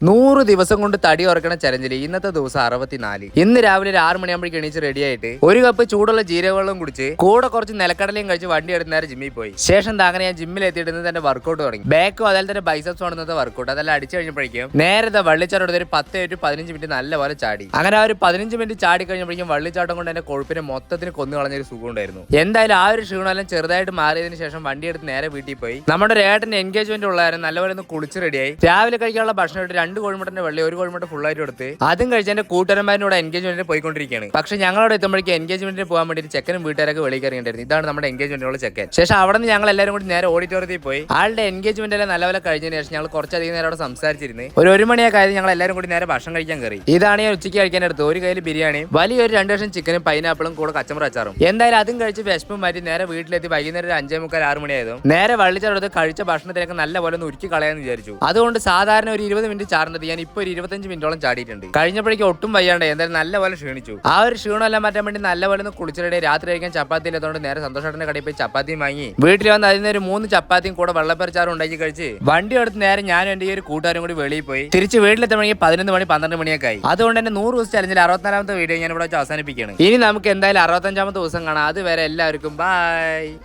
100 ദിവസം കൊണ്ട് തടി ഉറക്കണ ചലഞ്ചില് ഇന്നത്തെ ദിവസം 64. ഇന്ന് രാവിലെ ഒരു 6 മണിയാകുമ്പോഴേക്ക് എണീച്ച് റെഡി ആയിട്ട് ഒരു കപ്പ് ചൂടുള്ള ജീരകവെള്ളം കുടിച്ച് കൂടെ കുറച്ച് നിലക്കടലയും കഴിച്ച് വണ്ടി എടുത്ത് നേരെ ജിമ്മിൽ പോയി. ശേഷം അങ്ങനെ ഞാൻ ജിമ്മിൽ എത്തിയിട്ട് തന്നെ വർക്കൗട്ട് തുടങ്ങി. ബാക്കും അതുപോലെ തന്നെ ബൈസപ്സ് ആണെന്നത്തെ വർക്കൗട്ട് അതെല്ലാം അടിച്ചു കഴിഞ്ഞപ്പോഴേക്കും നേരത്തെ വള്ളിച്ചാട്ടം ഒരു 10 to 15 മിനിറ്റ് നല്ലപോലെ ചാടി. അങ്ങനെ ആ ഒരു 15 മിനിറ്റ് ചാടി കഴിഞ്ഞപ്പോഴേക്കും വള്ളിച്ചാട്ടം കൊണ്ട് എന്റെ കൊഴുപ്പിനെ മൊത്തത്തിന് കൊന്നു കളഞ്ഞൊരു സുഖം ഉണ്ടായിരുന്നു. എന്തായാലും ആ ഒരു ക്ഷീണമെല്ലാം ചെറുതായിട്ട് മാറിയതിനു ശേഷം വണ്ടി എടുത്ത് നേരെ വീട്ടിൽ പോയി. നമ്മുടെ ഒരു ഏട്ടന്റെ എൻഗേജ്മെന്റ് ഉള്ളതായിരുന്നു. നല്ലപോലെ ഒന്ന് കുളിച്ച് റെഡിയായി. രാവിലെ കഴിക്കാനുള്ള ഭക്ഷണം ഇട്ട് 2 കോഴിമുട്ടന്റെ വെള്ളി 1 കോഴിമുട്ട ഫുൾ ആയിട്ട് എടുത്ത് അതും കഴിച്ച് എന്റെ കൂട്ടുകാരന്മാരുടെ എൻഗേജ്മെന്റിന് പോയിക്കൊണ്ടിരിക്കുകയാണ്. പക്ഷെ ഞങ്ങളവിടെ എത്തുമ്പോഴേക്കും എൻഗേജ്മെന്റിന് പോകാൻ വേണ്ടി ചെക്കനും വീട്ടുകാരൊക്കെ വെളിയിൽ കയറിയിട്ടുണ്ടായിരുന്നു. ഇതാണ് നമ്മുടെ എൻഗേജ്മെന്റിനുള്ള ചെക്കൻ. ശേഷം അവിടെ നിന്ന് ഞങ്ങൾ എല്ലാവരും കൂടി നേരെ ഓഡിറ്റോറിയത്തിൽ പോയി. ആളുടെ എൻഗേജ്മെന്റ് എല്ലാം നല്ലപോലെ കഴിഞ്ഞതിന് ശേഷം ഞങ്ങൾ കുറച്ചധികം നേരം അവിടെ സംസാരിച്ചിരുന്നു. ഒരു മണിയൊക്കെ ആയത് ഞങ്ങൾ എല്ലാവരും കൂടി നേരെ ഭക്ഷണം കഴിക്കാൻ കയറി. ഇതാണ് ഞാൻ ഉച്ചയ്ക്ക് കഴിക്കാൻ എടുത്തത്. ഒരു കയ്യിൽ ബിരിയാണിയും വലിയൊരു 2 കഷ്ണം ചിക്കനും പൈനാപ്പിളും കൂടെ കച്ചമ്പർ അച്ചാറും. എന്തായാലും അതും കഴിച്ച് വിശപ്പും മാറ്റി നേരെ വീട്ടിലെത്തി. വൈകുന്നേരം 5:45 6 മണിയായതും നേരെ വള്ളിച്ചാടത്ത് കഴിച്ച ഭക്ഷണത്തിനൊക്കെ നല്ലപോലെ ഒന്ന് ഉരുക്കി കളയാന്ന് വിചാരിച്ചു. അതുകൊണ്ട് സാധാരണ ഒരു 20 മിനിറ്റ് ചാടുന്നത് ഞാൻ ഇപ്പോൾ 25 മിനിറ്റോളം ചാടിയിട്ടുണ്ട്. കഴിഞ്ഞപ്പോഴേക്കും ഒട്ടും വയ്യാണ്ട് എന്തായാലും നല്ലപോലെ ക്ഷീണിച്ചു. ആ ഒരു ക്ഷീണമെല്ലാം മാറ്റാൻ വേണ്ടി നല്ലപോലെ ഒന്ന് കുളിച്ചിടെ രാത്രി കഴിക്കാൻ ചപ്പാത്തി ഇല്ലാത്തതുകൊണ്ട് നേരെ സന്തോഷേട്ടന്റെ കടയിൽ പോയി ചപ്പാത്തിയും വാങ്ങി വീട്ടിൽ വന്ന് അതിന് ഒരു 3 ചപ്പാത്തിയും കൂടെ വെള്ളപ്പരച്ചാറും ഉണ്ടാക്കി കഴിച്ച് വണ്ടി എടുത്ത് നേരെ ഞാനും എന്റെ ഈ ഒരു കൂട്ടുകാരും കൂടി വെളിയിൽ പോയി. തിരിച്ച് വീട്ടിലെത്തുമ്പോഴേക്കും 11 മണി 12 മണിയൊക്കെ ആയി. അതുകൊണ്ട് തന്നെ 100 ദിവസം ചലഞ്ചിൽ 64ാമത്തെ വീഡിയോ ഞാൻ ഇവിടെ വെച്ച് അവസാനിപ്പിക്കുകയാണ്. ഇനി നമുക്ക് എന്തായാലും 65ാമത്തെ ദിവസം കാണാം. അതുവരെ എല്ലാവർക്കും ബൈ.